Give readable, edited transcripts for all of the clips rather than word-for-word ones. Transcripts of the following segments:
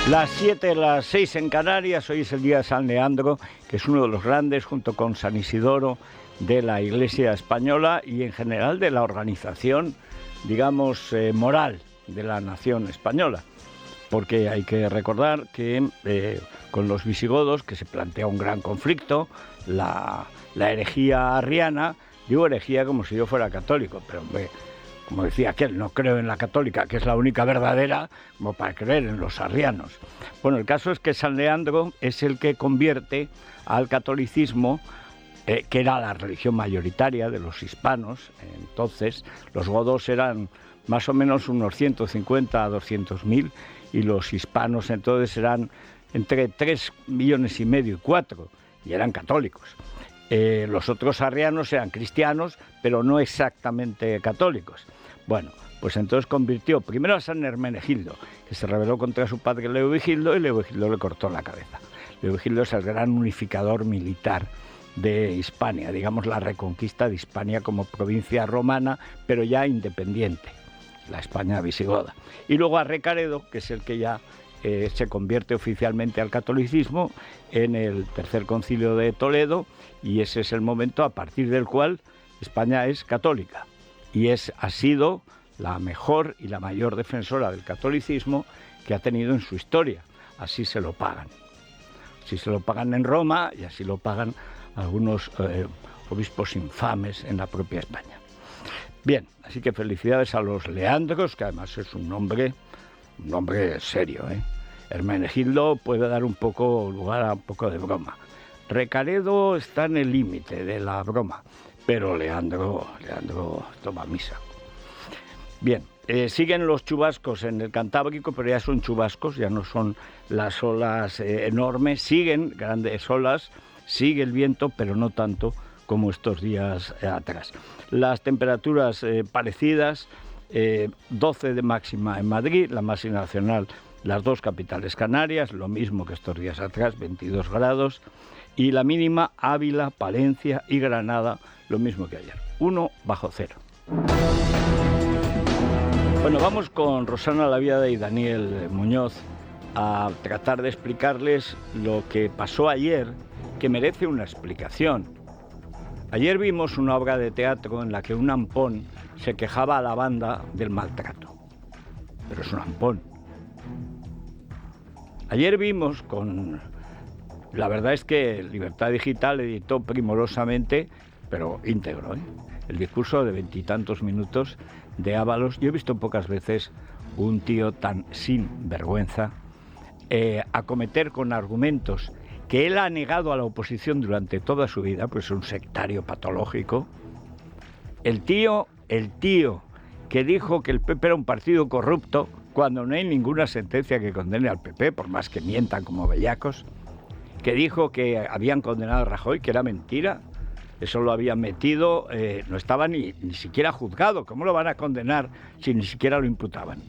Las 7, las 6 en Canarias. Hoy es el día de San Leandro, que es uno de los grandes, junto con San Isidoro, de la Iglesia española y en general de la organización, digamos, moral de la nación española. Porque hay que recordar que con los visigodos, que se plantea un gran conflicto, la herejía arriana, digo herejía como si yo fuera católico, pero como decía aquel, no creo en la católica, que es la única verdadera, como para creer en los arrianos. Bueno, el caso es que San Leandro es el que convierte al catolicismo, que era la religión mayoritaria de los hispanos. Entonces, los godos eran más o menos unos 150 a 200.000, y los hispanos entonces eran entre 3,5 millones y 4, y eran católicos. Los otros arrianos eran cristianos, pero no exactamente católicos. Bueno, pues entonces convirtió primero a San Hermenegildo, que se rebeló contra su padre Leovigildo, y Leovigildo le cortó la cabeza. Leovigildo es el gran unificador militar de Hispania, digamos la reconquista de Hispania como provincia romana, pero ya independiente, la España visigoda. Y luego a Recaredo, que es el que ya se convierte oficialmente al catolicismo en el Tercer Concilio de Toledo, y ese es el momento a partir del cual España es católica y ha sido la mejor y la mayor defensora del catolicismo que ha tenido en su historia. Así se lo pagan. Así se lo pagan en Roma y así lo pagan algunos obispos infames en la propia España. Bien, así que felicidades a los Leandros, que además es un nombre serio, ¿eh? Hermenegildo puede dar un poco lugar a un poco de broma. Recaredo está en el límite de la broma, pero Leandro toma misa. Bien, siguen los chubascos en el Cantábrico, pero ya son chubascos, ya no son las olas enormes, siguen grandes olas, sigue el viento, pero no tanto como estos días atrás. Las temperaturas parecidas, 12 de máxima en Madrid, la máxima nacional, las dos capitales canarias, lo mismo que estos días atrás, 22 grados, y la mínima Ávila, Palencia y Granada, lo mismo que ayer, 1 bajo cero. Bueno, vamos con Rosana Laviada y Daniel Muñoz a tratar de explicarles lo que pasó ayer, que merece una explicación. Ayer vimos una obra de teatro en la que un ampón se quejaba a la banda del maltrato. Pero es un ampón. Ayer vimos la verdad es que Libertad Digital editó primorosamente, pero íntegro, el discurso de 20 y tantos minutos de Ábalos. Yo he visto pocas veces un tío tan sin vergüenza acometer con argumentos que él ha negado a la oposición durante toda su vida, pues es un sectario patológico. El tío que dijo que el PP era un partido corrupto, cuando no hay ninguna sentencia que condene al PP, por más que mientan como bellacos, que dijo que habían condenado a Rajoy, que era mentira, eso lo habían metido, no estaba ni siquiera juzgado, ¿cómo lo van a condenar si ni siquiera lo imputaban?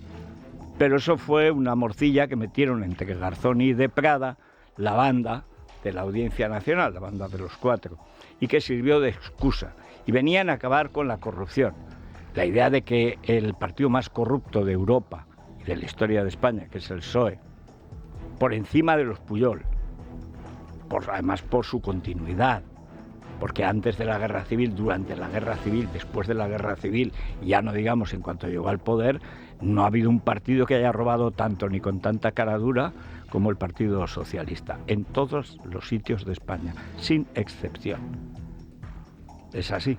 Pero eso fue una morcilla que metieron entre Garzón y de Prada, la banda de la Audiencia Nacional, la banda de los cuatro, y que sirvió de excusa. Y venían a acabar con la corrupción. La idea de que el partido más corrupto de Europa y de la historia de España, que es el PSOE, por encima de los Pujol, además por su continuidad, porque antes de la Guerra Civil, durante la Guerra Civil, después de la Guerra Civil, y ya no digamos en cuanto llegó al poder, no ha habido un partido que haya robado tanto ni con tanta cara dura como el Partido Socialista, en todos los sitios de España, sin excepción. Es así.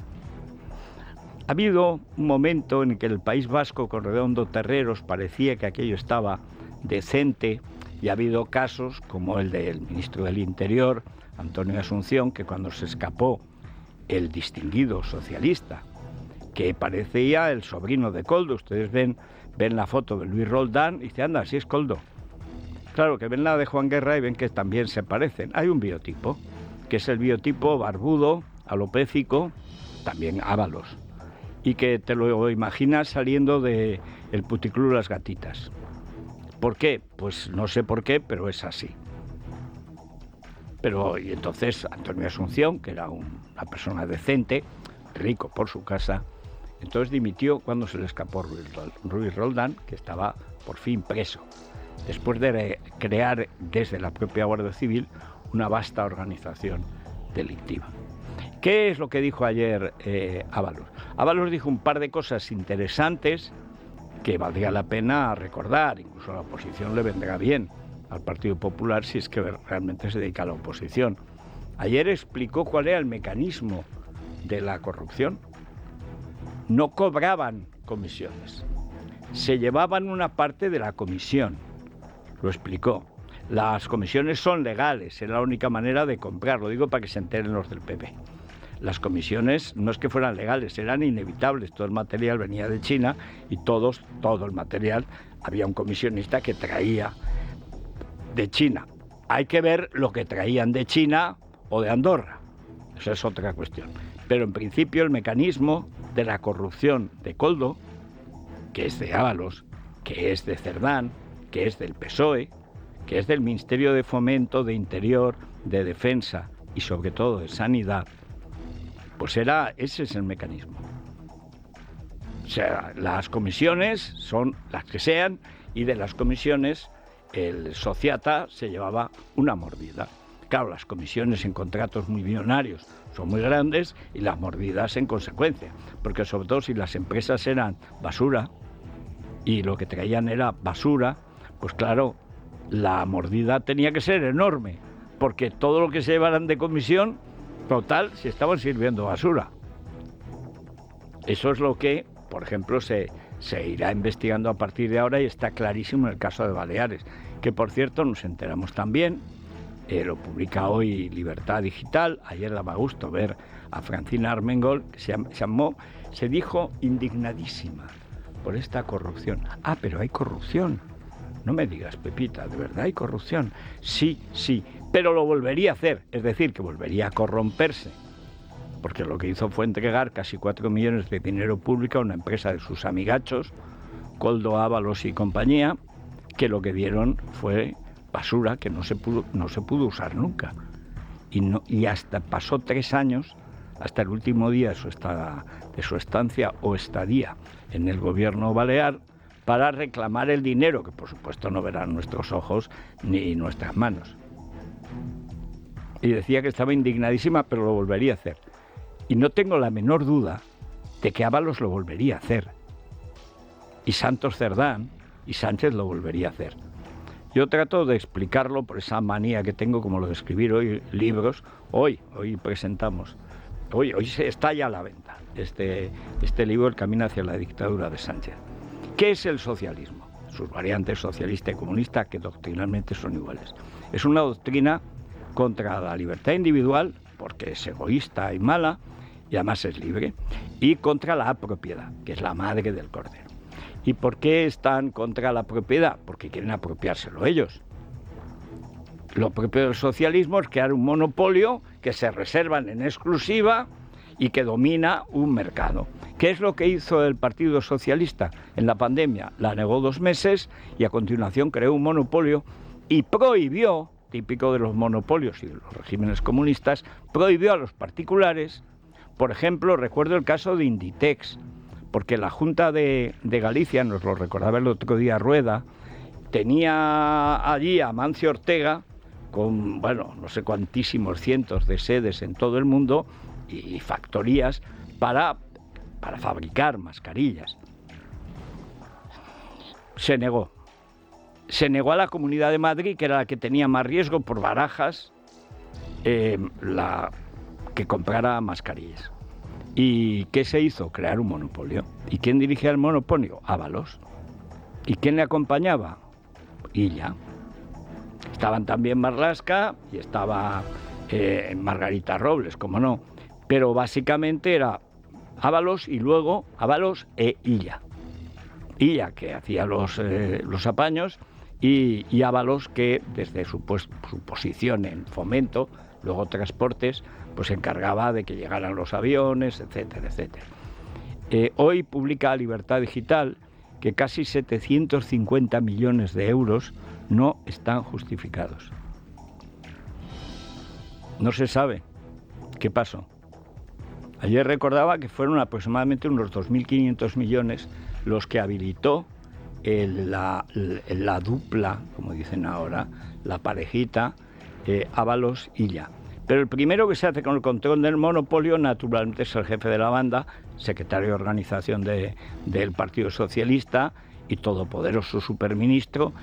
Ha habido un momento en que el País Vasco, con Redondo Terreros, parecía que aquello estaba decente, y ha habido casos como el del ministro del Interior, Antonio Asunción, que cuando se escapó el distinguido socialista, que parecía el sobrino de Koldo, ustedes ven la foto de Luis Roldán y dicen, anda, así es Koldo. Claro, que ven la de Juan Guerra y ven que también se parecen. Hay un biotipo, que es el biotipo barbudo, alopécico, también Ábalos, y que te lo imaginas saliendo de el puticlub Las Gatitas. ¿Por qué? Pues no sé por qué, pero es así. Y entonces Antonio Asunción, que era una persona decente, rico por su casa, entonces dimitió cuando se le escapó Ruiz Roldán, que estaba por fin preso. después de crear desde la propia Guardia Civil una vasta organización delictiva. ¿Qué es lo que dijo ayer Ábalos? Ábalos dijo un par de cosas interesantes que valdría la pena recordar, incluso a la oposición le vendrá bien, al Partido Popular, si es que realmente se dedica a la oposición. Ayer explicó cuál era el mecanismo de la corrupción. No cobraban comisiones, se llevaban una parte de la comisión, lo explicó. Las comisiones son legales, es la única manera de comprar, lo digo para que se enteren los del PP. Las comisiones no es que fueran legales, eran inevitables, todo el material venía de China y todo el material, había un comisionista que traía de China. Hay que ver lo que traían de China o de Andorra, eso es otra cuestión. Pero en principio el mecanismo de la corrupción de Koldo, que es de Ábalos, que es de Cerdán, que es del PSOE, que es del Ministerio de Fomento, de Interior, de Defensa y sobre todo de Sanidad, pues ese es el mecanismo. O sea, las comisiones son las que sean y de las comisiones el sociata se llevaba una mordida. Claro, las comisiones en contratos muy millonarios son muy grandes y las mordidas en consecuencia, porque sobre todo si las empresas eran basura y lo que traían era basura, pues claro, la mordida tenía que ser enorme, porque todo lo que se llevaran de comisión, total, se estaban sirviendo basura. Eso es lo que, por ejemplo, se irá investigando a partir de ahora y está clarísimo en el caso de Baleares, que por cierto nos enteramos también, lo publica hoy Libertad Digital, ayer daba gusto ver a Francina Armengol, que se dijo indignadísima por esta corrupción. Ah, pero hay corrupción. No me digas, Pepita, ¿de verdad hay corrupción? Sí, pero lo volvería a hacer, es decir, que volvería a corromperse, porque lo que hizo fue entregar casi 4 millones de dinero público a una empresa de sus amigachos, Koldo, Ábalos y compañía, que lo que dieron fue basura que no se pudo usar nunca. Y hasta pasó 3 años, hasta el último día de su estancia o estadía en el gobierno balear, para reclamar el dinero, que por supuesto no verán nuestros ojos ni nuestras manos. Y decía que estaba indignadísima, pero lo volvería a hacer. Y no tengo la menor duda de que Ábalos lo volvería a hacer. Y Santos Cerdán y Sánchez lo volvería a hacer. Yo trato de explicarlo por esa manía que tengo, como lo de escribir hoy libros. Hoy presentamos. Hoy está ya a la venta este libro, El camino hacia la dictadura de Sánchez. ¿Qué es el socialismo? Sus variantes socialista y comunista, que doctrinalmente son iguales. Es una doctrina contra la libertad individual, porque es egoísta y mala, y además es libre, y contra la propiedad, que es la madre del cordero. ¿Y por qué están contra la propiedad? Porque quieren apropiárselo ellos. Lo propio del socialismo es crear un monopolio que se reservan en exclusiva y que domina un mercado. ¿Qué es lo que hizo el Partido Socialista en la pandemia? La negó 2 meses y a continuación creó un monopolio y prohibió, típico de los monopolios y de los regímenes comunistas, prohibió a los particulares. Por ejemplo, recuerdo el caso de Inditex, porque la Junta de Galicia, nos lo recordaba el otro día Rueda, tenía allí a Amancio Ortega con, no sé cuantísimos cientos de sedes en todo el mundo y factorías para fabricar mascarillas. Se negó a la Comunidad de Madrid, que era la que tenía más riesgo por barajas, que comprara mascarillas. ¿Y qué se hizo? Crear un monopolio. ¿Y quién dirigía el monopolio? Ábalos. ¿Y quién le acompañaba? Illa. Estaban también Marlaska y estaba Margarita Robles, como no. Pero básicamente era Ábalos y luego Ábalos e Illa. Illa, que hacía los apaños, y Ábalos, que desde su posición en Fomento, luego Transportes, pues se encargaba de que llegaran los aviones, etcétera, etcétera. Hoy publica Libertad Digital que casi 750 millones de euros no están justificados. No se sabe qué pasó. Ayer recordaba que fueron aproximadamente unos 2.500 millones los que habilitó la dupla, como dicen ahora, la parejita Ábalos-Illa. Pero el primero que se hace con el control del monopolio, naturalmente, es el jefe de la banda, secretario de organización del Partido Socialista y todopoderoso superministro,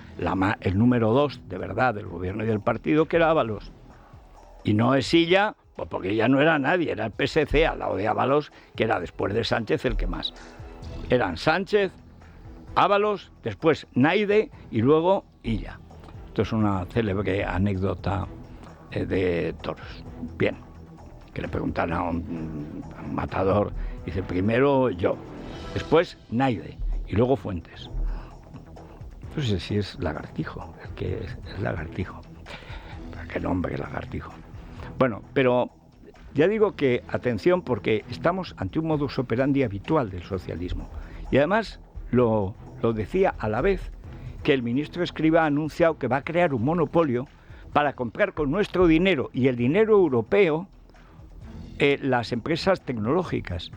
el número 2 de verdad del gobierno y del partido, que era Ábalos. Y no es Illa, pues porque ya no era nadie, era el PSC al lado de Ábalos, que era después de Sánchez el que más. Eran Sánchez, Ábalos, después Naide y luego Illa. Esto es una célebre anécdota de toros. Bien, que le preguntan a un matador, dice, primero yo, después Naide y luego Fuentes. No sé si es Lagartijo, el que es Lagartijo. ¿Qué nombre, Lagartijo? Bueno, pero ya digo que atención, porque estamos ante un modus operandi habitual del socialismo. Y además lo decía a la vez que el ministro Escrivá ha anunciado que va a crear un monopolio para comprar con nuestro dinero y el dinero europeo las empresas tecnológicas.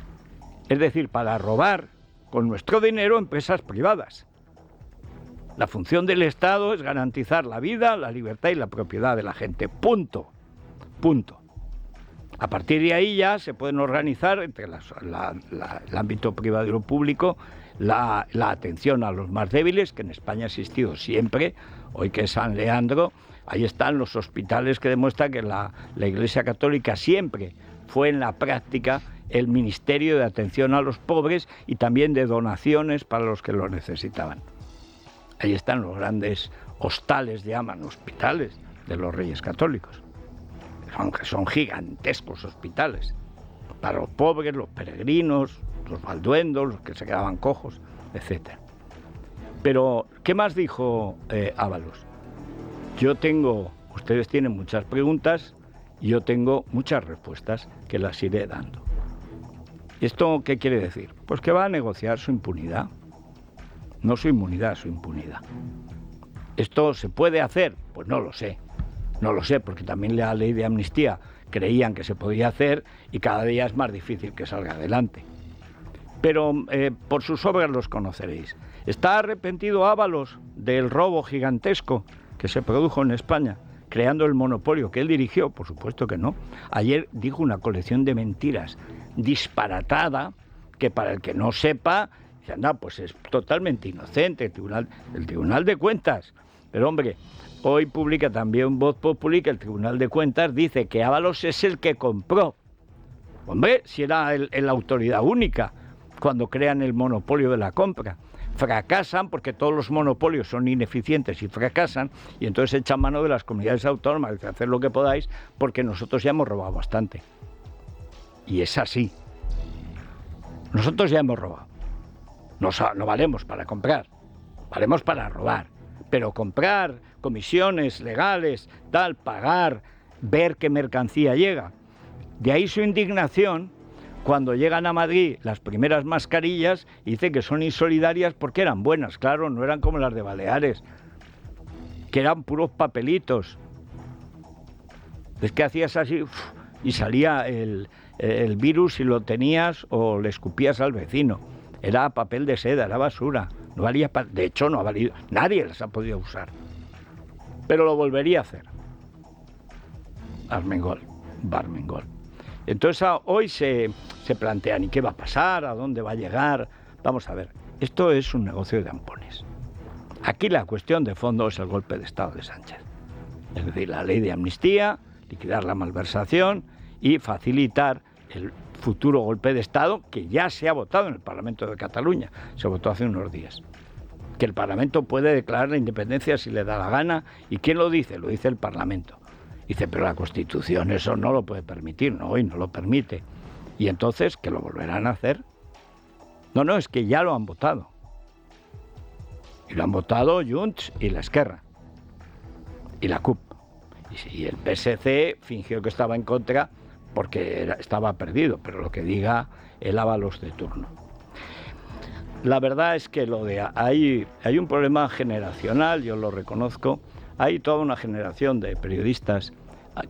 Es decir, para robar con nuestro dinero empresas privadas. La función del Estado es garantizar la vida, la libertad y la propiedad de la gente. Punto. Punto. A partir de ahí ya se pueden organizar entre el ámbito privado y lo público la atención a los más débiles, que en España ha existido siempre. Hoy que es San Leandro, ahí están los hospitales que demuestran que la Iglesia Católica siempre fue en la práctica el ministerio de atención a los pobres y también de donaciones para los que lo necesitaban. Ahí están los grandes llaman hospitales de los Reyes Católicos. Aunque son gigantescos hospitales para los pobres, los peregrinos, los balduendos, los que se quedaban cojos, etc. Pero, ¿qué más dijo Ábalos? Ustedes tienen muchas preguntas y yo tengo muchas respuestas que las iré dando. ¿Esto qué quiere decir? Pues que va a negociar su impunidad. No su inmunidad, su impunidad. ¿Esto se puede hacer? Pues no lo sé. No lo sé, porque también la ley de amnistía creían que se podía hacer y cada día es más difícil que salga adelante. Pero por sus obras los conoceréis. ¿Está arrepentido Ábalos del robo gigantesco que se produjo en España, creando el monopolio que él dirigió? Por supuesto que no. Ayer dijo una colección de mentiras disparatada que, para el que no sepa, dice, anda, pues es totalmente inocente el Tribunal de Cuentas. Pero hombre, hoy publica también Voz Populi que el Tribunal de Cuentas dice que Ábalos es el que compró. Hombre, si era la autoridad única cuando crean el monopolio de la compra. Fracasan porque todos los monopolios son ineficientes y fracasan, y entonces echan mano de las comunidades autónomas de hacer lo que podáis porque nosotros ya hemos robado bastante. Y es así. Nosotros ya hemos robado. No valemos para comprar, valemos para robar. Pero comprar, comisiones legales, tal, pagar, ver qué mercancía llega. De ahí su indignación cuando llegan a Madrid las primeras mascarillas y dice que son insolidarias porque eran buenas. Claro, no eran como las de Baleares, que eran puros papelitos. Es que hacías así y salía el virus si lo tenías o le escupías al vecino. Era papel de seda, era basura. No valía, de hecho no ha valido, nadie las ha podido usar. Pero lo volvería a hacer. Armengol. Entonces hoy se plantean, ¿y qué va a pasar? ¿A dónde va a llegar? Vamos a ver, esto es un negocio de ampones. Aquí la cuestión de fondo es el golpe de Estado de Sánchez. Es decir, la ley de amnistía, liquidar la malversación y facilitar el futuro golpe de Estado que ya se ha votado en el Parlamento de Cataluña. Se votó hace unos días. Que el Parlamento puede declarar la independencia si le da la gana. ¿Y quién lo dice? Lo dice el Parlamento. Dice, pero la Constitución eso no lo puede permitir, no, hoy no lo permite. Y entonces, ¿que lo volverán a hacer? No, es que ya lo han votado. Y lo han votado Junts y la Esquerra. Y la CUP. Y el PSC fingió que estaba en contra porque estaba perdido, pero lo que diga el Ábalos de turno. La verdad es que hay un problema generacional, yo lo reconozco. Hay toda una generación de periodistas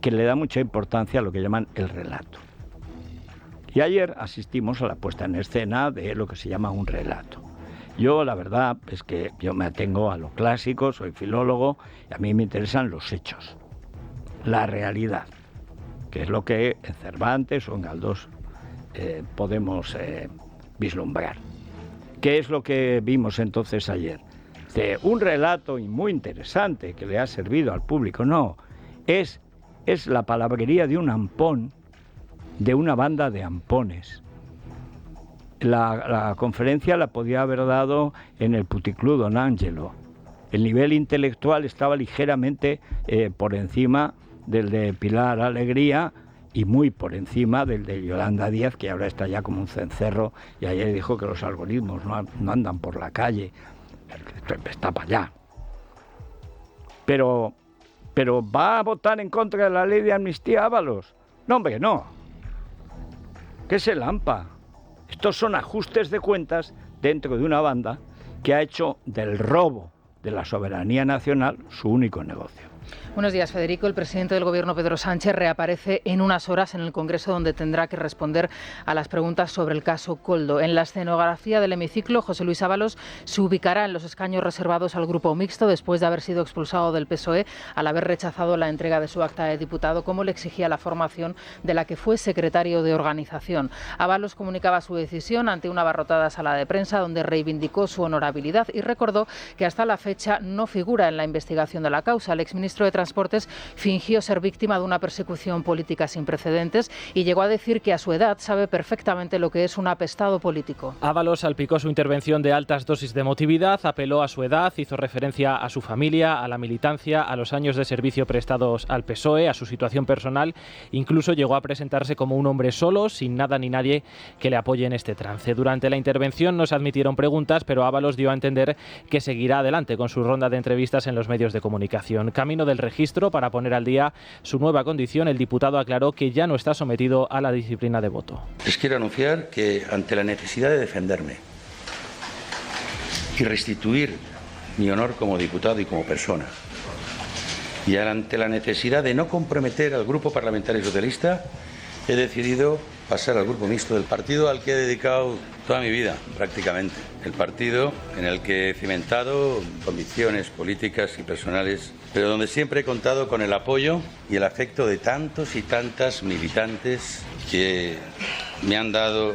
que le da mucha importancia a lo que llaman el relato. Y ayer asistimos a la puesta en escena de lo que se llama un relato. Yo la verdad es que yo me atengo a lo clásico, soy filólogo y a mí me interesan los hechos, la realidad, que es lo que en Cervantes o en Galdós podemos vislumbrar. ¿Qué es lo que vimos entonces ayer? Un relato muy interesante que le ha servido al público. No, es la palabrería de un ampón, de una banda de ampones. La conferencia la podía haber dado en el Puticlub Don Angelo. El nivel intelectual estaba ligeramente por encima del de Pilar Alegría y muy por encima del de Yolanda Díaz, que ahora está ya como un cencerro, y ayer dijo que los algoritmos no andan por la calle. Está para allá. Pero ¿va a votar en contra de la ley de amnistía Ábalos? No, hombre, no. ¿Qué es el AMPA? Estos son ajustes de cuentas dentro de una banda que ha hecho del robo de la soberanía nacional su único negocio. Buenos días, Federico. El presidente del Gobierno, Pedro Sánchez, reaparece en unas horas en el Congreso, donde tendrá que responder a las preguntas sobre el caso Koldo. En la escenografía del hemiciclo, José Luis Ábalos se ubicará en los escaños reservados al Grupo Mixto después de haber sido expulsado del PSOE al haber rechazado la entrega de su acta de diputado, como le exigía la formación de la que fue secretario de organización. Ábalos comunicaba su decisión ante una abarrotada sala de prensa, donde reivindicó su honorabilidad y recordó que hasta la fecha no figura en la investigación de la causa. El exministro de Transportes fingió ser víctima de una persecución política sin precedentes y llegó a decir que a su edad sabe perfectamente lo que es un apestado político. Ábalos salpicó su intervención de altas dosis de emotividad, apeló a su edad, hizo referencia a su familia, a la militancia, a los años de servicio prestados al PSOE, a su situación personal. Incluso llegó a presentarse como un hombre solo, sin nada ni nadie que le apoye en este trance. Durante la intervención no se admitieron preguntas, pero Ábalos dio a entender que seguirá adelante con su ronda de entrevistas en los medios de comunicación. Camino del registro para poner al día su nueva condición, el diputado aclaró que ya no está sometido a la disciplina de voto. Les quiero anunciar que ante la necesidad de defenderme y restituir mi honor como diputado y como persona, y ante la necesidad de no comprometer al Grupo Parlamentario Socialista, he decidido pasar al Grupo Mixto del partido al que he dedicado toda mi vida, prácticamente. El partido en el que he cimentado convicciones políticas y personales, pero donde siempre he contado con el apoyo y el afecto de tantos y tantas militantes que me han dado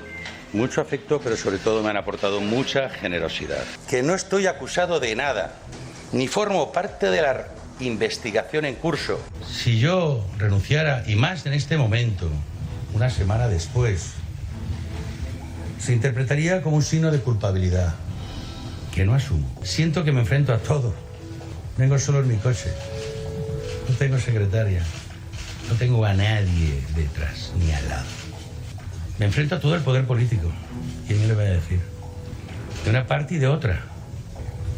mucho afecto, pero sobre todo me han aportado mucha generosidad. Que no estoy acusado de nada, ni formo parte de la investigación en curso. Si yo renunciara, y más en este momento, una semana después, se interpretaría como un signo de culpabilidad, que no asumo. Siento que me enfrento a todo. Vengo solo en mi coche. No tengo secretaria. No tengo a nadie detrás, ni al lado. Me enfrento a todo el poder político. ¿Quién me lo va a decir? De una parte y de otra.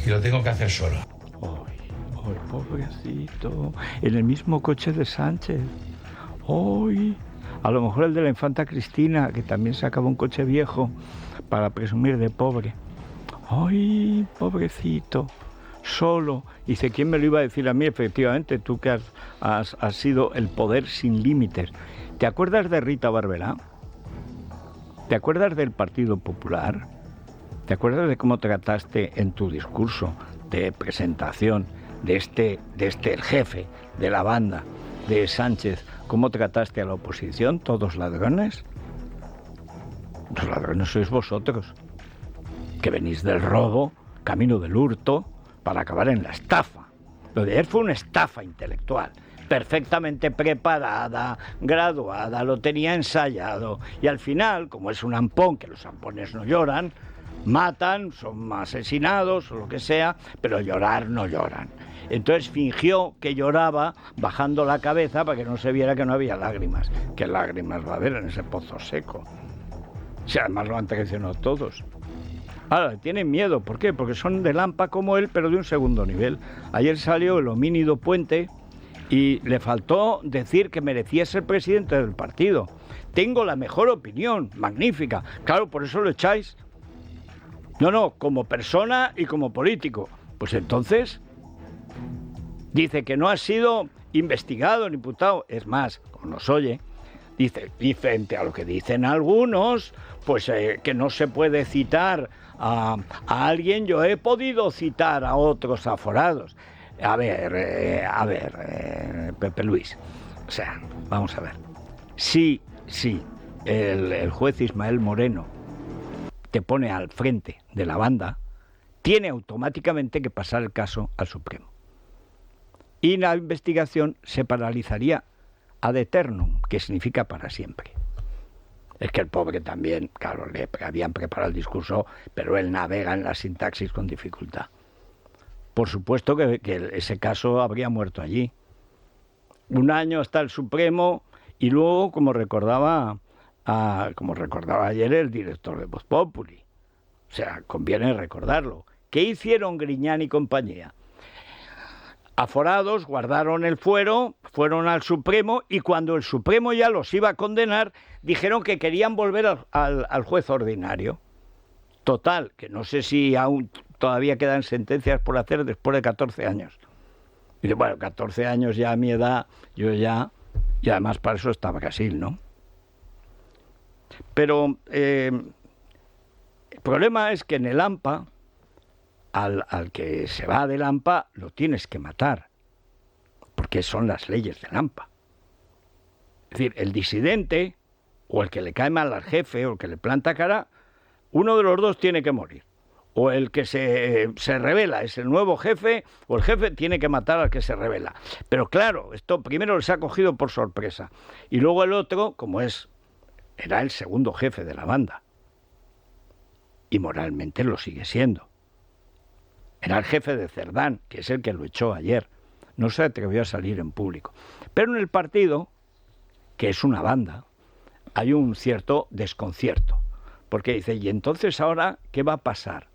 Y lo tengo que hacer solo. ¡Ay, pobrecito! En el mismo coche de Sánchez. ¡Ay! A lo mejor el de la infanta Cristina, que también sacaba un coche viejo para presumir de pobre. ¡Ay, pobrecito! Solo. Dice, ¿quién me lo iba a decir a mí? Efectivamente, tú que has sido el poder sin límites. ¿Te acuerdas de Rita Barberá? ¿Te acuerdas del Partido Popular? ¿Te acuerdas de cómo trataste en tu discurso de presentación de el jefe de la banda, de Sánchez, cómo trataste a la oposición? ¿Todos ladrones? Los ladrones sois vosotros, que venís del robo, camino del hurto, para acabar en la estafa. Lo de ayer fue una estafa intelectual, perfectamente preparada, graduada, lo tenía ensayado, y al final, como es un ampón, que los ampones no lloran, matan, son asesinados o lo que sea, pero llorar no lloran. Entonces fingió que lloraba bajando la cabeza para que no se viera que no había lágrimas. ¿Qué lágrimas va a haber en ese pozo seco? Si además lo han traicionado todos. Ahora, tienen miedo. ¿Por qué? Porque son de Lampa como él, pero de un segundo nivel. Ayer salió el homínido Puente y le faltó decir que merecía ser presidente del partido. Tengo la mejor opinión, magnífica. Claro, por eso lo echáis. No, como persona y como político. Pues entonces, dice que no ha sido investigado ni imputado. Es más, como nos oye, Dice, y frente a lo que dicen algunos, pues que no se puede citar a alguien, yo he podido citar a otros aforados. A ver, Pepe Luis, o sea, vamos a ver. Sí, el juez Ismael Moreno te pone al frente de la banda, tiene automáticamente que pasar el caso al Supremo. Y la investigación se paralizaría ad eternum, que significa para siempre. Es que el pobre también, claro, le habían preparado el discurso, pero él navega en la sintaxis con dificultad. Por supuesto que ese caso habría muerto allí. 1 año hasta el Supremo y luego, como recordaba ayer el director de Voz Populi, o sea, conviene recordarlo. ¿Qué hicieron Griñán y compañía? Aforados, guardaron el fuero, fueron al Supremo y cuando el Supremo ya los iba a condenar, dijeron que querían volver al juez ordinario. Total, que no sé si aún todavía quedan sentencias por hacer después de 14 años. Y bueno, 14 años ya a mi edad, yo ya... Y además para eso está Brasil, ¿no? Pero el problema es que en el AMPA, al que se va del AMPA, lo tienes que matar. Porque son las leyes del AMPA. Es decir, el disidente, o el que le cae mal al jefe, o el que le planta cara, uno de los dos tiene que morir. O el que se rebela es el nuevo jefe, o el jefe tiene que matar al que se rebela. Pero claro, esto primero les ha cogido por sorpresa. Y luego el otro, como era el segundo jefe de la banda. Y moralmente lo sigue siendo. Era el jefe de Cerdán, que es el que lo echó ayer. No se atrevió a salir en público. Pero en el partido, que es una banda, hay un cierto desconcierto. Porque dice, ¿y entonces ahora qué va a pasar?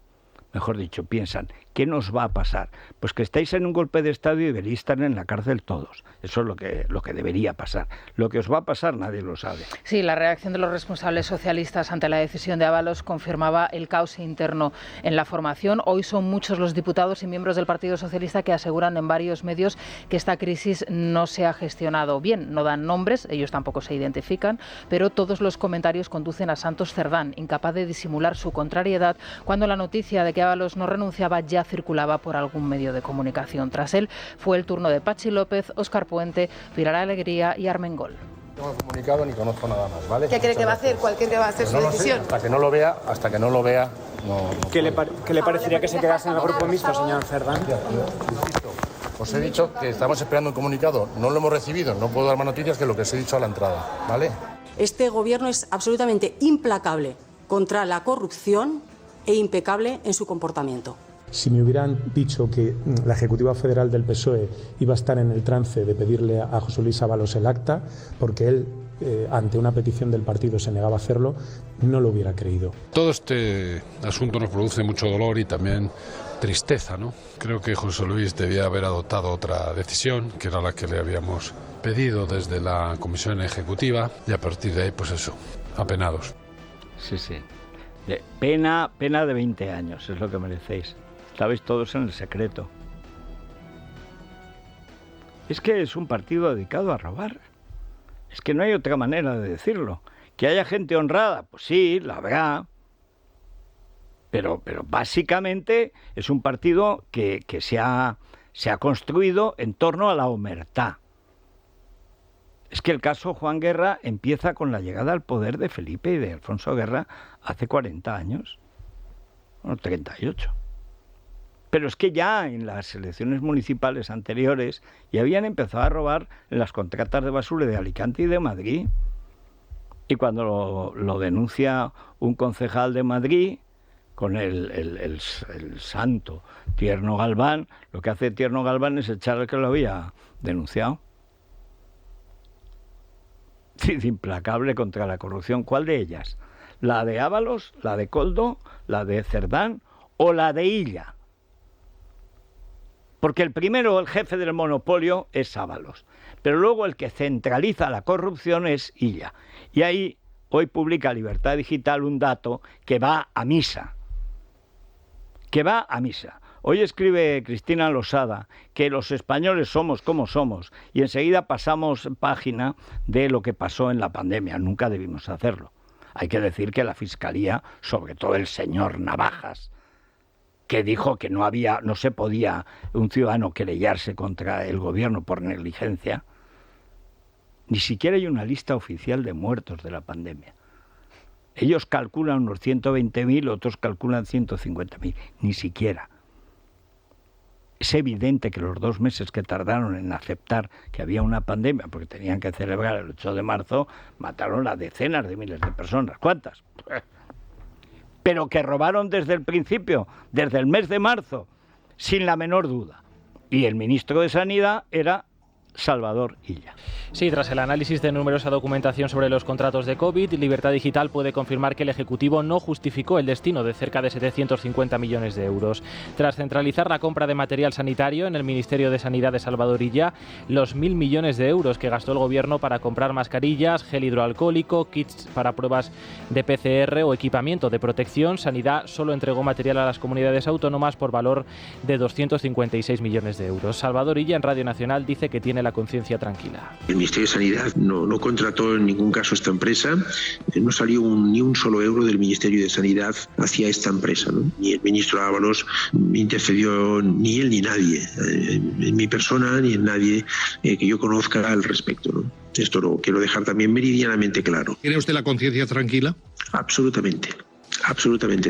Mejor dicho, piensan, ¿qué nos va a pasar? Pues que estáis en un golpe de Estado y deberíais estar en la cárcel todos. Eso es lo que debería pasar. Lo que os va a pasar nadie lo sabe. Sí, la reacción de los responsables socialistas ante la decisión de Ábalos confirmaba el caos interno en la formación. Hoy son muchos los diputados y miembros del Partido Socialista que aseguran en varios medios que esta crisis no se ha gestionado bien. No dan nombres, ellos tampoco se identifican, pero todos los comentarios conducen a Santos Cerdán, incapaz de disimular su contrariedad cuando la noticia de que Ábalos no renunciaba ya circulaba por algún medio de comunicación. Tras él fue el turno de Pachi López, Óscar Puente, Pilar Alegría y Armengol. No me he comunicado ni conozco nada más, ¿vale? ¿Qué cree que va a hacer? ¿Cuál cree que va a ser su decisión? Hasta que no lo vea, no. ¿Qué le parecería que se quedase en el grupo mixto, señor Cerdán? Os he dicho que estamos esperando un comunicado, no lo hemos recibido, no puedo dar más noticias que lo que os he dicho a la entrada, ¿vale? Este gobierno es absolutamente implacable contra la corrupción e impecable en su comportamiento. Si me hubieran dicho que la Ejecutiva Federal del PSOE iba a estar en el trance de pedirle a José Luis Ábalos el acta, porque él, ante una petición del partido, se negaba a hacerlo, no lo hubiera creído. Todo este asunto nos produce mucho dolor y también tristeza, ¿no? Creo que José Luis debía haber adoptado otra decisión, que era la que le habíamos pedido desde la Comisión Ejecutiva, y a partir de ahí, pues eso, apenados. Sí. Pena de 20 años, es lo que merecéis. Estabais todos en el secreto. Es que es un partido dedicado a robar. Es que no hay otra manera de decirlo. Que haya gente honrada, pues sí, la habrá. Pero básicamente es un partido que se ha construido en torno a la omertá. Es que el caso Juan Guerra empieza con la llegada al poder de Felipe y de Alfonso Guerra hace 40 años, 38. Pero es que ya en las elecciones municipales anteriores ya habían empezado a robar en las contratas de basura de Alicante y de Madrid. Y cuando lo denuncia un concejal de Madrid con el santo Tierno Galván, lo que hace Tierno Galván es echar al que lo había denunciado. Implacable contra la corrupción. ¿Cuál de ellas? ¿La de Ábalos, la de Koldo, la de Cerdán o la de Illa? Porque el primero, el jefe del monopolio, es Ábalos. Pero luego el que centraliza la corrupción es Illa. Y ahí hoy publica Libertad Digital un dato que va a misa. Hoy escribe Cristina Losada que los españoles somos como somos y enseguida pasamos página de lo que pasó en la pandemia. Nunca debimos hacerlo. Hay que decir que la Fiscalía, sobre todo el señor Navajas, que dijo que no se podía un ciudadano querellarse contra el gobierno por negligencia, ni siquiera hay una lista oficial de muertos de la pandemia. Ellos calculan unos 120.000, otros calculan 150.000, ni siquiera. Es evidente que los 2 meses que tardaron en aceptar que había una pandemia, porque tenían que celebrar el 8 de marzo, mataron a decenas de miles de personas. ¿Cuántas? Pero que robaron desde el principio, desde el mes de marzo, sin la menor duda. Y el ministro de Sanidad era Salvador Illa. Sí, tras el análisis de numerosa documentación sobre los contratos de COVID, Libertad Digital puede confirmar que el Ejecutivo no justificó el destino de cerca de 750 millones de euros. Tras centralizar la compra de material sanitario en el Ministerio de Sanidad de Salvador Illa, los 1.000 millones de euros que gastó el Gobierno para comprar mascarillas, gel hidroalcohólico, kits para pruebas de PCR o equipamiento de protección, Sanidad solo entregó material a las comunidades autónomas por valor de 256 millones de euros. Salvador Illa en Radio Nacional dice que tiene la conciencia tranquila. El Ministerio de Sanidad no contrató en ningún caso esta empresa, no salió ni un solo euro del Ministerio de Sanidad hacia esta empresa, ¿no? Ni el ministro Ábalos intercedió, ni él ni nadie, en mi persona ni en nadie que yo conozca al respecto, ¿no? Esto lo quiero dejar también meridianamente claro. ¿Tiene usted la conciencia tranquila? Absolutamente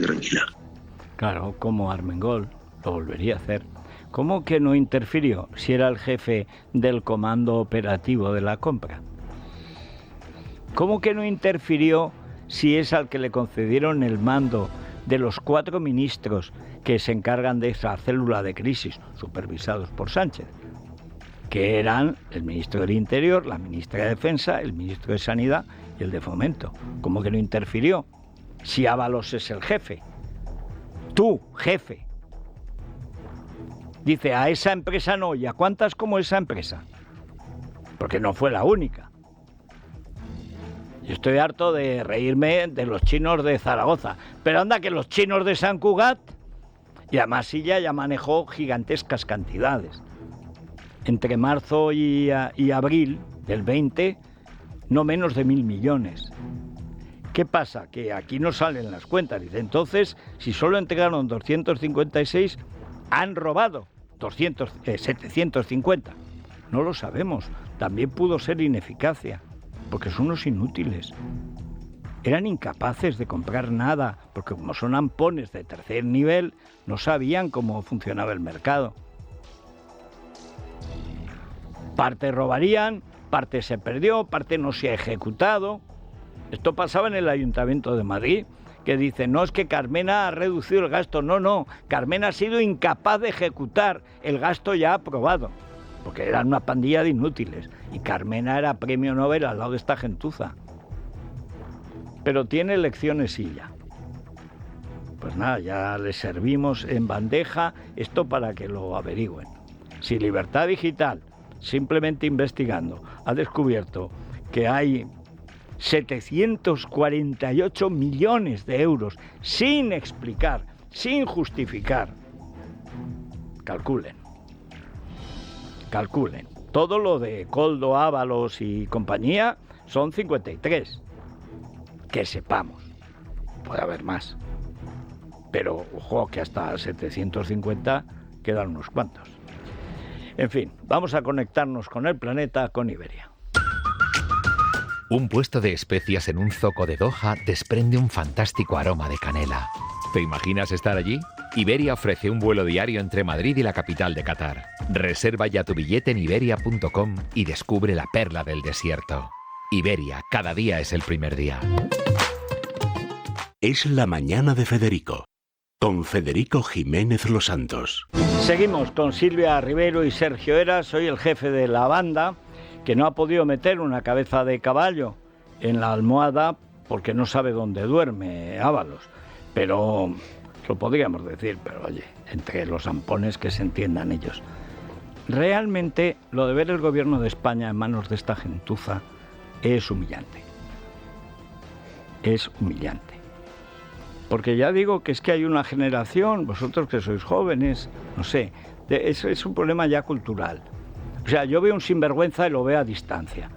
tranquila. Claro, como Armengol lo volvería a hacer. ¿Cómo que no interfirió si era el jefe del comando operativo de la compra? ¿Cómo que no interfirió si es al que le concedieron el mando de los 4 ministros que se encargan de esa célula de crisis, supervisados por Sánchez? Que eran el ministro del Interior, la ministra de Defensa, el ministro de Sanidad y el de Fomento. ¿Cómo que no interfirió? Si Ábalos es el jefe. Tú, jefe. Dice, a esa empresa no, ¿y a cuántas como esa empresa? Porque no fue la única. Yo estoy harto de reírme de los chinos de Zaragoza, pero anda que los chinos de San Cugat, y además ella ya manejó gigantescas cantidades. Entre marzo y abril del 20, no menos de 1.000 millones. ¿Qué pasa? Que aquí no salen las cuentas. Dice, entonces, si solo entregaron 256, han robado 750. No lo sabemos. También pudo ser ineficacia, porque son unos inútiles. Eran incapaces de comprar nada, porque como son ampones de tercer nivel, no sabían cómo funcionaba el mercado. Parte robarían, parte se perdió, parte no se ha ejecutado. Esto pasaba en el Ayuntamiento de Madrid, que dice, no, es que Carmena ha reducido el gasto. No, Carmena ha sido incapaz de ejecutar el gasto ya aprobado, porque eran una pandilla de inútiles, y Carmena era premio Nobel al lado de esta gentuza. Pero tiene lecciones Illa. Pues nada, ya le servimos en bandeja esto para que lo averigüen. Si Libertad Digital, simplemente investigando, ha descubierto que hay 748 millones de euros sin explicar, sin justificar, calculen. Todo lo de Koldo, Ábalos y compañía son 53. Que sepamos. Puede haber más. Pero, ojo, que hasta 750 quedan unos cuantos. En fin, vamos a conectarnos con el planeta, con Iberia. Un puesto de especias en un zoco de Doha desprende un fantástico aroma de canela. ¿Te imaginas estar allí? Iberia ofrece un vuelo diario entre Madrid y la capital de Qatar. Reserva ya tu billete en iberia.com y descubre la perla del desierto. Iberia, cada día es el primer día. Es la mañana de Federico, con Federico Jiménez Los Santos. Seguimos con Silvia Rivero y Sergio Heras. Soy el jefe de la banda, que no ha podido meter una cabeza de caballo en la almohada porque no sabe dónde duerme Ábalos. Pero lo podríamos decir, pero oye, entre los ampones que se entiendan ellos. Realmente lo de ver el gobierno de España en manos de esta gentuza es humillante. Es humillante. Porque ya digo que es que hay una generación, vosotros que sois jóvenes, no sé, es un problema ya cultural. O sea, yo veo un sinvergüenza y lo veo a distancia.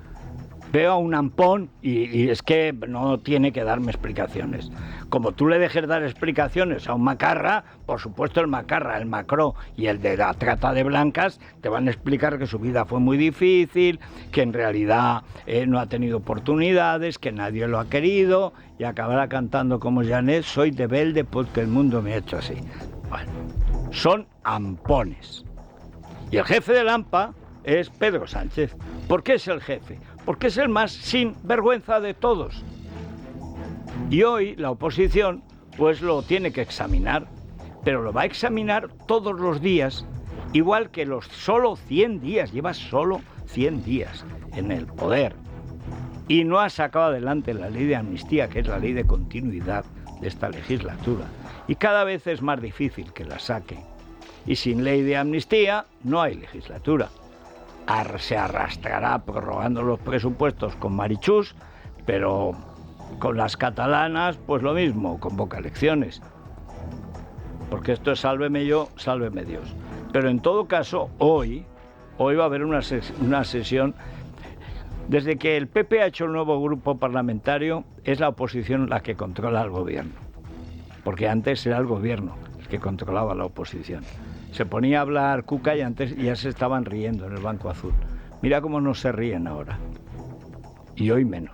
Veo a un ampón y es que no tiene que darme explicaciones. Como tú le dejes dar explicaciones a un macarra, por supuesto el macarra, el macró y el de la trata de blancas te van a explicar que su vida fue muy difícil, que en realidad no ha tenido oportunidades, que nadie lo ha querido y acabará cantando como Janet, soy rebelde porque el mundo me ha hecho así. Bueno, son ampones. Y el jefe del AMPA es Pedro Sánchez. ¿Por qué es el jefe? Porque es el más sinvergüenza de todos. Y hoy la oposición pues lo tiene que examinar, pero lo va a examinar todos los días, igual que los solo 100 días, lleva solo 100 días en el poder. Y no ha sacado adelante la ley de amnistía, que es la ley de continuidad de esta legislatura. Y cada vez es más difícil que la saque. Y sin ley de amnistía no hay legislatura. Se arrastrará prorrogando los presupuestos con Marichus, pero con las catalanas pues lo mismo, convoca elecciones. Porque esto es sálveme yo, sálveme Dios. Pero en todo caso, hoy va a haber una sesión. Desde que el PP ha hecho el nuevo grupo parlamentario, es la oposición la que controla al gobierno. Porque antes era el gobierno el que controlaba la oposición. Se ponía a hablar Cuca y antes ya se estaban riendo en el Banco Azul. Mira cómo no se ríen ahora. Y hoy menos.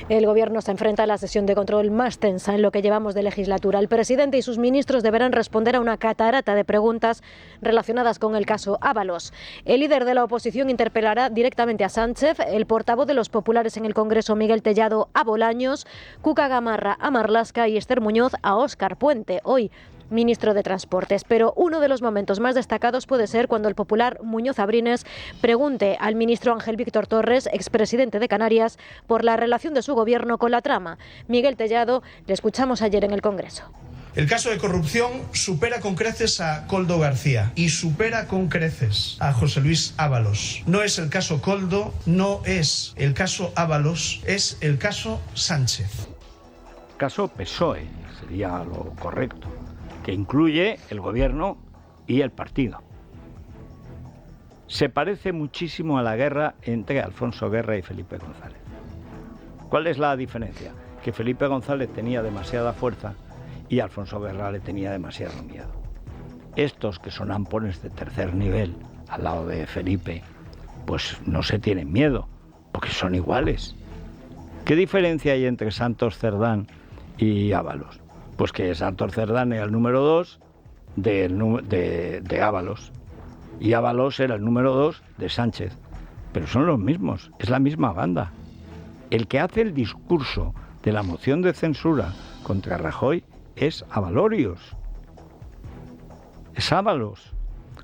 El Gobierno se enfrenta a la sesión de control más tensa en lo que llevamos de legislatura. El presidente y sus ministros deberán responder a una catarata de preguntas relacionadas con el caso Ábalos. El líder de la oposición interpelará directamente a Sánchez, el portavoz de los populares en el Congreso, Miguel Tellado, a Bolaños, Cuca Gamarra a Marlaska y Esther Muñoz a Óscar Puente, hoy ministro de Transportes. Pero uno de los momentos más destacados puede ser cuando el popular Muñoz Abrines pregunte al ministro Ángel Víctor Torres, expresidente de Canarias, por la relación de su gobierno con la trama. Miguel Tellado, le escuchamos ayer en el Congreso. El caso de corrupción supera con creces a Koldo García y supera con creces a José Luis Ábalos. No es el caso Koldo, no es el caso Ábalos, es el caso Sánchez. Caso PSOE sería lo correcto, que incluye el gobierno y el partido. Se parece muchísimo a la guerra entre Alfonso Guerra y Felipe González. ¿Cuál es la diferencia? Que Felipe González tenía demasiada fuerza y Alfonso Guerra le tenía demasiado miedo. Estos, que son ampones de tercer nivel, al lado de Felipe, pues no se tienen miedo, porque son iguales. ¿Qué diferencia hay entre Santos Cerdán y Ábalos? Pues que Santos Cerdán era el número 2 de Ábalos y Ábalos era el número 2 de Sánchez. Pero son los mismos, es la misma banda. El que hace el discurso de la moción de censura contra Rajoy es Abalorios. Es Ábalos.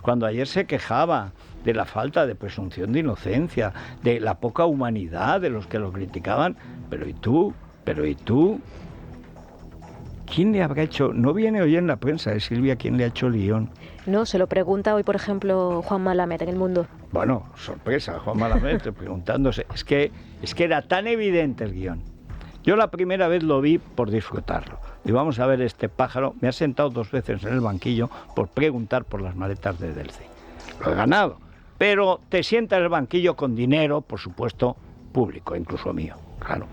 Cuando ayer se quejaba de la falta de presunción de inocencia, de la poca humanidad de los que lo criticaban, pero ¿y tú? ¿Quién le habrá hecho? No viene hoy en la prensa, Silvia, ¿quién le ha hecho guión? No, se lo pregunta hoy, por ejemplo, Juan Malamed en El Mundo. Bueno, sorpresa, Juan Malamed preguntándose. Es que era tan evidente el guión. Yo la primera vez lo vi por disfrutarlo. Y vamos a ver este pájaro. Me ha sentado 2 veces en el banquillo por preguntar por las maletas de Delci. Lo he ganado. Pero te sienta en el banquillo con dinero, por supuesto, público, incluso mío. Claro.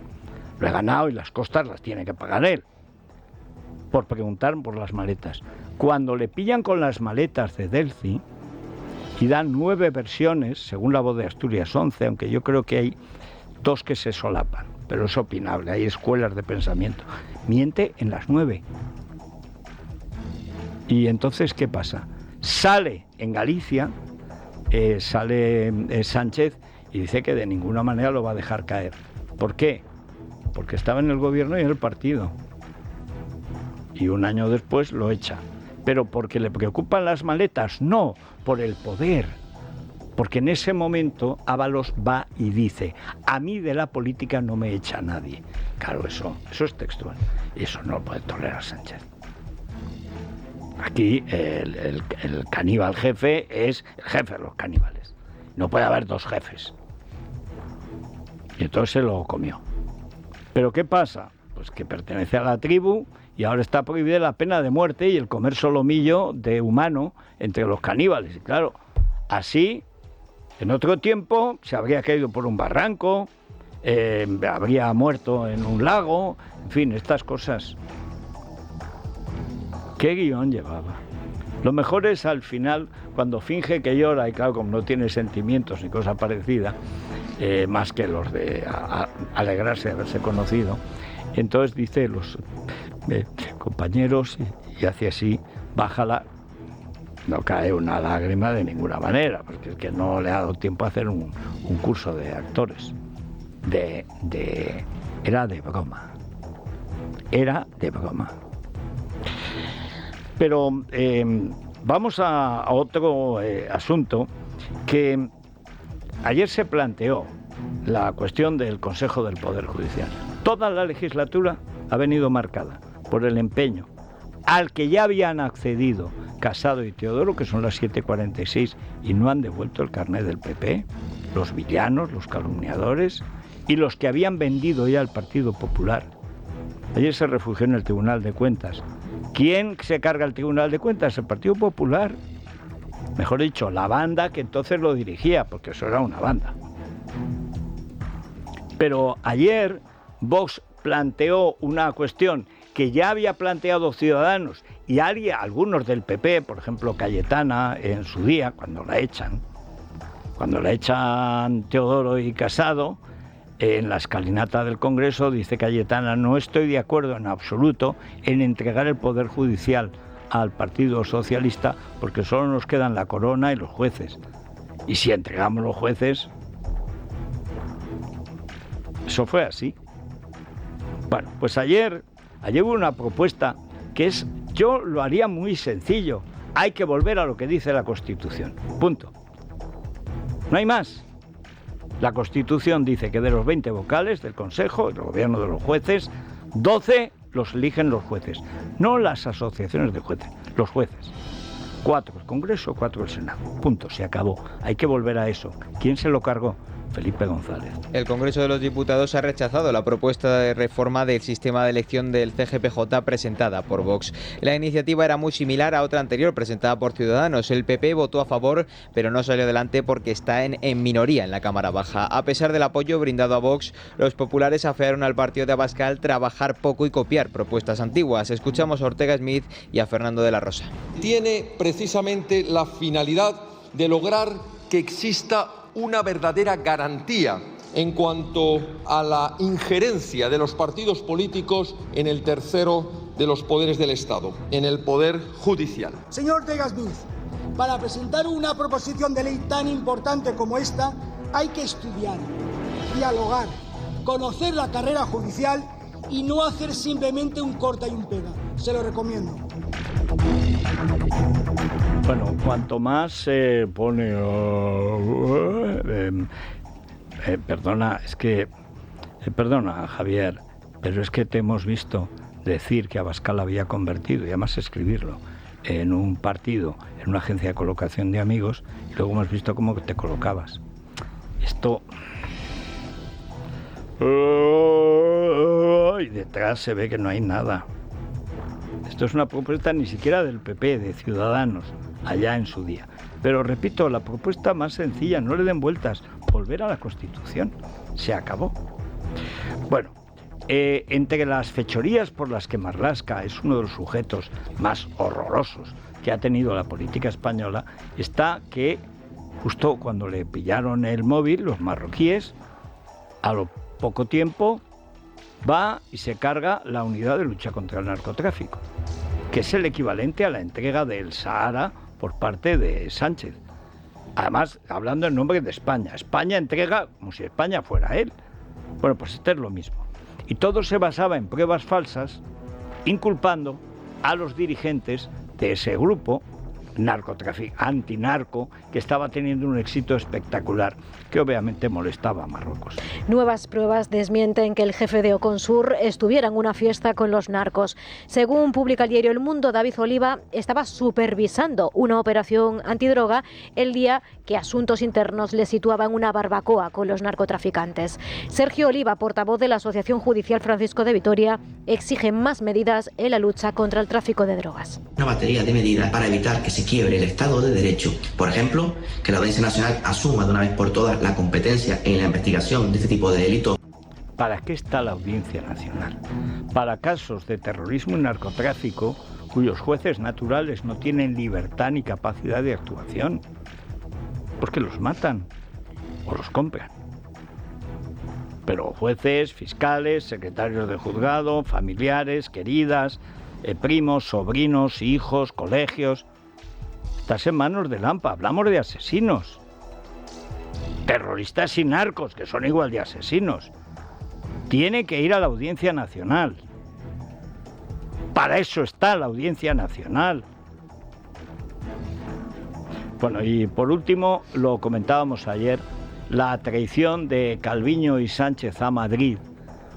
Lo he ganado y las costas las tiene que pagar él. Por preguntar por las maletas. Cuando le pillan con las maletas de Delci y dan 9 versiones, según La Voz de Asturias 11, aunque yo creo que hay 2 que se solapan, pero es opinable, hay escuelas de pensamiento. Miente en las 9. Y entonces, ¿qué pasa? Sale en Galicia, Sánchez y dice que de ninguna manera lo va a dejar caer. ¿Por qué? Porque estaba en el gobierno y en el partido. Y un año después lo echa. ¿Pero porque le preocupan las maletas? No, por el poder. Porque en ese momento Ábalos va y dice: a mí de la política no me echa nadie. Claro, eso es textual. Y eso no lo puede tolerar Sánchez. Aquí el caníbal jefe es el jefe de los caníbales. No puede haber 2 jefes. Y entonces se lo comió. ¿Pero qué pasa? Pues que pertenece a la tribu y ahora está prohibida la pena de muerte y el comer solomillo de humano entre los caníbales. Y claro, así, en otro tiempo, se habría caído por un barranco, habría muerto en un lago, en fin, estas cosas. ¿Qué guión llevaba? Lo mejor es al final, cuando finge que llora, y claro, como no tiene sentimientos ni cosa parecida, más que los de alegrarse de haberse conocido, entonces dice los compañeros, y hace así, bájala, no cae una lágrima de ninguna manera, porque es que no le ha dado tiempo a hacer un curso de actores. Era de broma. Pero vamos a otro asunto, que ayer se planteó la cuestión del Consejo del Poder Judicial. Toda la legislatura ha venido marcada por el empeño al que ya habían accedido Casado y Teodoro, que son las 7:46, y no han devuelto el carnet del PP, los villanos, los calumniadores y los que habían vendido ya al Partido Popular. Ayer se refugió en el Tribunal de Cuentas. ¿Quién se carga el Tribunal de Cuentas? El Partido Popular. Mejor dicho, la banda que entonces lo dirigía, porque eso era una banda. Pero ayer Vox planteó una cuestión que ya había planteado Ciudadanos y algunos del PP, por ejemplo Cayetana en su día, cuando la echan Teodoro y Casado, en la escalinata del Congreso dice Cayetana: no estoy de acuerdo en absoluto en entregar el Poder Judicial al Partido Socialista porque solo nos quedan la corona y los jueces. Y si entregamos los jueces... Eso fue así. Bueno, pues ayer hubo una propuesta que yo lo haría muy sencillo. Hay que volver a lo que dice la Constitución. Punto. No hay más. La Constitución dice que de los 20 vocales del Consejo, del Gobierno, de los jueces, 12 los eligen los jueces, no las asociaciones de jueces, los jueces. 4 el Congreso, 4 el Senado. Punto, se acabó. Hay que volver a eso. ¿Quién se lo cargó? Felipe González. El Congreso de los Diputados ha rechazado la propuesta de reforma del sistema de elección del CGPJ presentada por Vox. La iniciativa era muy similar a otra anterior presentada por Ciudadanos. El PP votó a favor, pero no salió adelante porque está en minoría en la Cámara Baja. A pesar del apoyo brindado a Vox, los populares afearon al partido de Abascal trabajar poco y copiar propuestas antiguas. Escuchamos a Ortega Smith y a Fernando de la Rosa. Tiene precisamente la finalidad de lograr que exista una verdadera garantía en cuanto a la injerencia de los partidos políticos en el tercero de los poderes del Estado, en el Poder Judicial. Señor Ortega Smith, para presentar una proposición de ley tan importante como esta, hay que estudiar, dialogar, conocer la carrera judicial y no hacer simplemente un corta y un pega. Se lo recomiendo. Bueno, cuanto más se pone... perdona, Javier, pero es que te hemos visto decir que Abascal había convertido, y además escribirlo, en un partido, en una agencia de colocación de amigos, y luego hemos visto cómo te colocabas. Esto... y detrás se ve que no hay nada. Esto es una propuesta ni siquiera del PP, de Ciudadanos, allá en su día. Pero repito, la propuesta más sencilla, no le den vueltas, volver a la Constitución. Se acabó. Bueno, entre las fechorías por las que Marlaska es uno de los sujetos más horrorosos que ha tenido la política española, está que justo cuando le pillaron el móvil, los marroquíes, a lo poco tiempo va y se carga la unidad de lucha contra el narcotráfico, que es el equivalente a la entrega del Sahara por parte de Sánchez. Además, hablando en nombre de España. España entrega como si España fuera él. Bueno, pues este es lo mismo. Y todo se basaba en pruebas falsas, inculpando a los dirigentes de ese grupo, antinarco, que estaba teniendo un éxito espectacular, que obviamente molestaba a Marruecos. Nuevas pruebas desmienten que el jefe de Oconsur estuviera en una fiesta con los narcos. Según publica el diario El Mundo, David Oliva estaba supervisando una operación antidroga el día que Asuntos Internos le situaba en una barbacoa con los narcotraficantes. Sergio Oliva, portavoz de la Asociación Judicial Francisco de Vitoria, exige más medidas en la lucha contra el tráfico de drogas. Una batería de medidas para evitar que se quiebre el Estado de Derecho. Por ejemplo, que la Audiencia Nacional asuma de una vez por todas la competencia en la investigación de este tipo de delitos. ¿Para qué está la Audiencia Nacional? Para casos de terrorismo y narcotráfico cuyos jueces naturales no tienen libertad ni capacidad de actuación. Porque los matan o los compran. Pero jueces, fiscales, secretarios de juzgado, familiares, queridas, primos, sobrinos, hijos, colegios. Estás en manos de Lampa. Hablamos de asesinos. Terroristas y narcos, que son igual de asesinos. Tiene que ir a la Audiencia Nacional. Para eso está la Audiencia Nacional. Bueno, y por último, lo comentábamos ayer, la traición de Calviño y Sánchez a Madrid,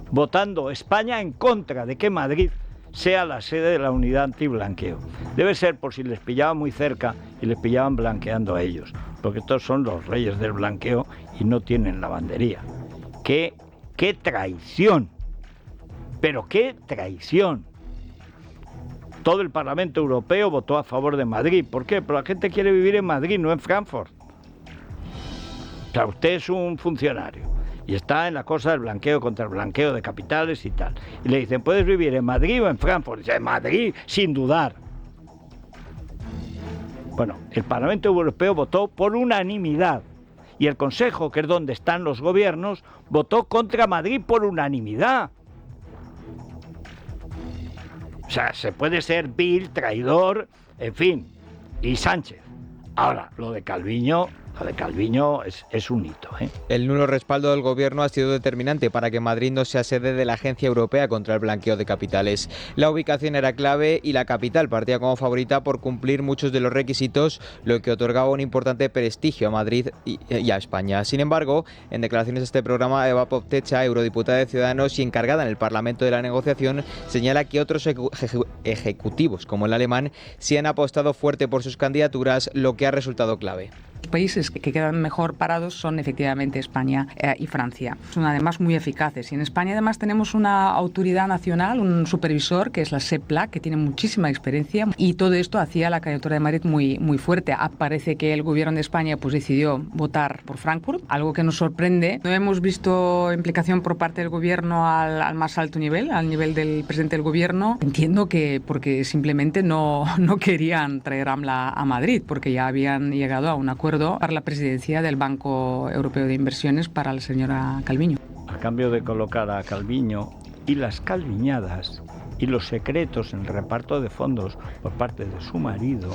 votando España en contra de que Madrid sea la sede de la unidad antiblanqueo. Debe ser por si les pillaba muy cerca y les pillaban blanqueando a ellos, porque estos son los reyes del blanqueo y no tienen lavandería. ¡Qué traición! ¡Pero qué traición! Todo el Parlamento Europeo votó a favor de Madrid. ¿Por qué? Porque la gente quiere vivir en Madrid, no en Frankfurt. O sea, usted es un funcionario y está en la cosa del blanqueo contra el blanqueo de capitales y tal. Y le dicen, ¿puedes vivir en Madrid o en Frankfurt? Y dice, en Madrid, sin dudar. Bueno, el Parlamento Europeo votó por unanimidad. Y el Consejo, que es donde están los gobiernos, votó contra Madrid por unanimidad. O sea, se puede ser vil, traidor, en fin. Y Sánchez. Ahora, lo de Calviño es un hito, ¿eh? El nulo respaldo del gobierno ha sido determinante para que Madrid no sea sede de la Agencia Europea contra el Blanqueo de Capitales. La ubicación era clave y la capital partía como favorita por cumplir muchos de los requisitos, lo que otorgaba un importante prestigio a Madrid y a España. Sin embargo, en declaraciones de este programa, Eva Poptecha, eurodiputada de Ciudadanos y encargada en el Parlamento de la negociación, señala que otros ejecutivos, como el alemán, sí han apostado fuerte por sus candidaturas, lo que ha resultado clave. Los países que quedan mejor parados son efectivamente España y Francia. Son además muy eficaces. Y en España además tenemos una autoridad nacional, un supervisor, que es la SEPLA, que tiene muchísima experiencia. Y todo esto hacía la candidatura de Madrid muy fuerte. Parece que el gobierno de España decidió votar por Frankfurt, algo que nos sorprende. No hemos visto implicación por parte del gobierno al más alto nivel, al nivel del presidente del gobierno. Entiendo que porque simplemente no querían traer AMLA a Madrid, porque ya habían llegado a un acuerdo para la presidencia del Banco Europeo de Inversiones para la señora Calviño. A cambio de colocar a Calviño y las calviñadas y los secretos en el reparto de fondos por parte de su marido,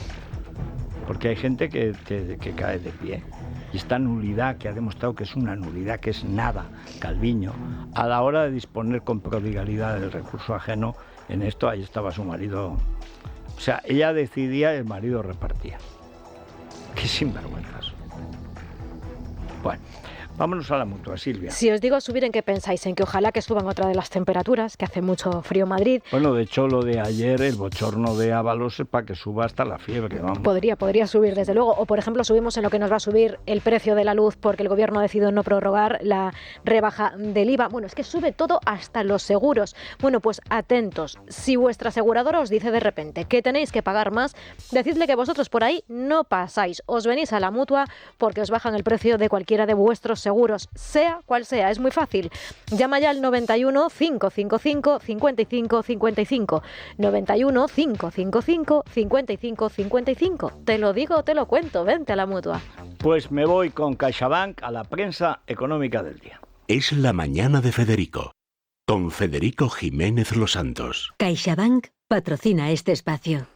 porque hay gente que cae de pie. Y esta nulidad que ha demostrado que es una nulidad, que es nada, Calviño, a la hora de disponer con prodigalidad del recurso ajeno, en esto ahí estaba su marido. O sea, ella decidía y el marido repartía. Qué sinvergüenzas. Bueno, vámonos a la Mutua, Silvia. Si os digo subir, ¿en qué pensáis? En que ojalá que suban otra de las temperaturas, que hace mucho frío en Madrid. Bueno, de hecho, lo de ayer, el bochorno de Ábalos, es para que suba hasta la fiebre, vamos. Podría subir, desde luego. O, por ejemplo, subimos en lo que nos va a subir el precio de la luz porque el gobierno ha decidido no prorrogar la rebaja del IVA. Bueno, es que sube todo hasta los seguros. Bueno, pues atentos. Si vuestra aseguradora os dice de repente que tenéis que pagar más, decidle que vosotros por ahí no pasáis. Os venís a la Mutua porque os bajan el precio de cualquiera de vuestros seguros, sea cual sea. Es muy fácil. Llama ya al 91 555 55 55. 91 555 55 55. Te lo digo, te lo cuento. Vente a la Mutua. Pues me voy con CaixaBank a la prensa económica del día. Es la mañana de Federico, con Federico Jiménez Los Santos. CaixaBank patrocina este espacio.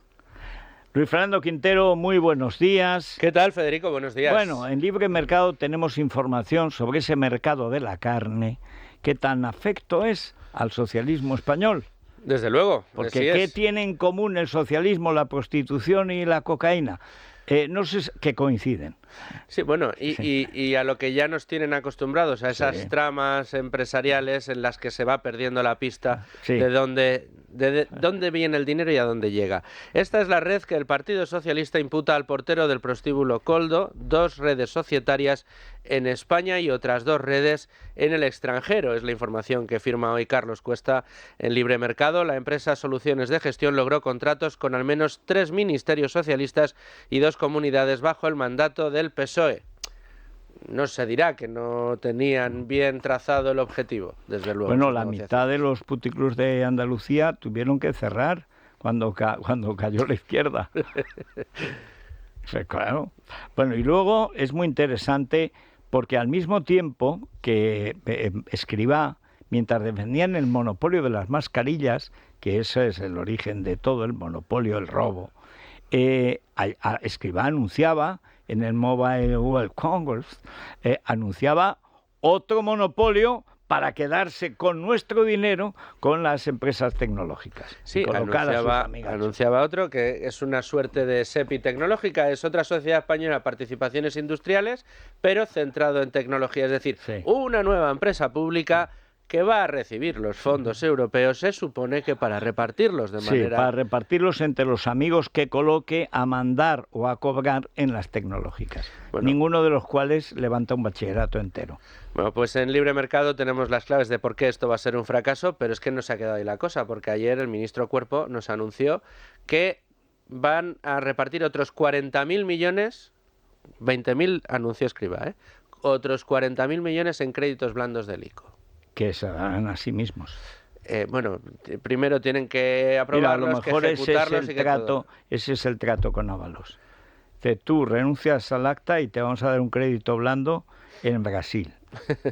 Luis Fernando Quintero, muy buenos días. ¿Qué tal, Federico? Buenos días. Bueno, en Libre Mercado tenemos información sobre ese mercado de la carne que tan afecto es al socialismo español. Desde luego. Porque ¿qué tiene en común el socialismo, la prostitución y la cocaína? No sé, que coinciden. Sí, bueno, y a lo que ya nos tienen acostumbrados, a esas tramas empresariales en las que se va perdiendo la pista de dónde viene el dinero y a dónde llega. Esta es la red que el Partido Socialista imputa al portero del prostíbulo Koldo, 2 redes societarias en España y otras 2 redes en el extranjero. Es la información que firma hoy Carlos Cuesta en Libre Mercado. La empresa Soluciones de Gestión logró contratos con al menos 3 ministerios socialistas y 2 comunidades bajo el mandato del PSOE. No se dirá que no tenían bien trazado el objetivo, desde luego. Bueno, la mitad de los puticlubs de Andalucía tuvieron que cerrar cuando cayó la izquierda. Claro. Bueno, y luego es muy interesante porque al mismo tiempo que Escrivá, mientras defendían el monopolio de las mascarillas, que ese es el origen de todo el monopolio, el robo, Escrivá anunciaba en el Mobile World Congress, anunciaba otro monopolio para quedarse con nuestro dinero con las empresas tecnológicas. Sí, anunciaba otro que es una suerte de SEPI tecnológica, es otra sociedad española, participaciones industriales, pero centrado en tecnología, es decir, una nueva empresa pública que va a recibir los fondos europeos, se supone que para repartirlos de manera... Sí, para repartirlos entre los amigos que coloque a mandar o a cobrar en las tecnológicas, ninguno de los cuales levanta un bachillerato entero. Bueno, pues en Libre Mercado tenemos las claves de por qué esto va a ser un fracaso, pero es que no se ha quedado ahí la cosa, porque ayer el ministro Cuerpo nos anunció que van a repartir otros 40.000 millones, 20.000 anunció Escrivá, otros 40.000 millones en créditos blandos del ICO. Que se dan a sí mismos. Bueno, primero tienen que aprobarlos, a lo mejor que ejecutarlos ese es el trato con Ábalos. Tú renuncias al acta y te vamos a dar un crédito blando en Brasil,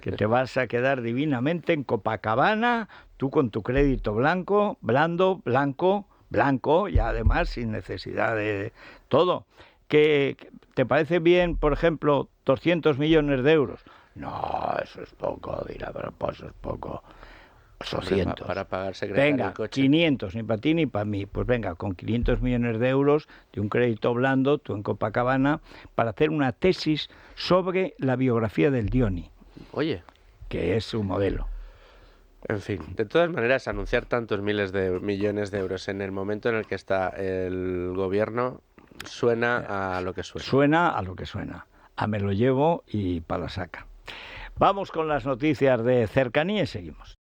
que te vas a quedar divinamente en Copacabana, tú con tu crédito blanco, blanco, y además sin necesidad de todo. ¿Que te parece bien, por ejemplo, 200 millones de euros? No, eso es poco, dirá, pero pues es poco. 800. Para pagar secretario venga, el coche. 500, ni para ti ni para mí. Pues venga, con 500 millones de euros de un crédito blando, tú en Copacabana, para hacer una tesis sobre la biografía del Dioni. Oye. Que es su modelo. En fin, de todas maneras, anunciar tantos miles de millones de euros en el momento en el que está el gobierno suena a lo que suena. Suena a lo que suena. A me lo llevo y para la saca. Vamos con las noticias de cercanía y seguimos.